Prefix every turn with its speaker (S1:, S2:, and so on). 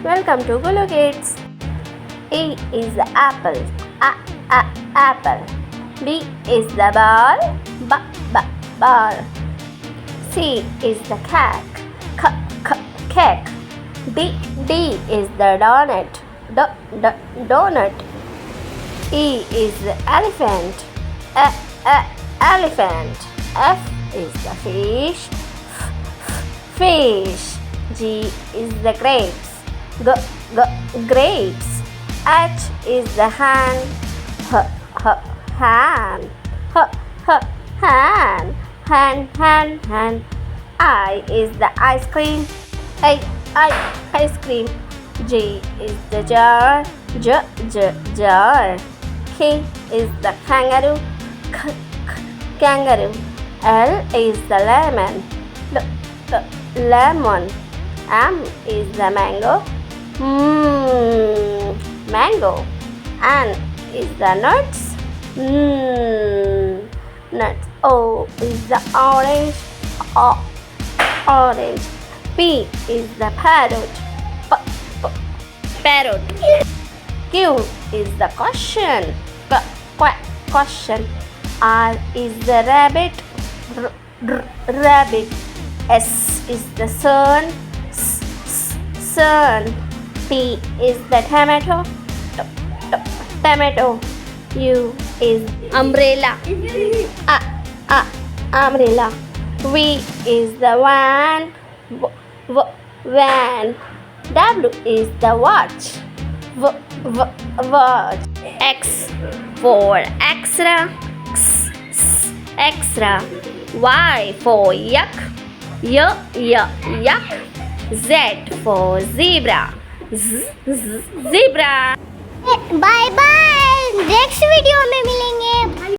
S1: Welcome to GULU KIDS. A is the apple. Apple. B is the ball. Ball. C is the cake. Cake. D is the donut. Donut. E is the elephant. Elephant. F is the fish. Fish. G is the grapes. Grapes. H is the hand. Hand. Hand. I is the ice cream. Ice cream. J is the jar. Jar. K is the kangaroo. Kangaroo. L is the lemon. Lemon. M is the mango. Mango. N is the nuts. Nuts. O is the orange. Orange. P is the parrot. Parrot. Q is the question. Question. R is the rabbit. Rabbit. S is the sun. Sun. T is the tomato. Tomato. U is umbrella. Umbrella. V is the van. Van. W is the watch. Watch. X for extra. Extra. Y for yak. Yak. Z for zebra. Zebra.
S2: Bye bye next video में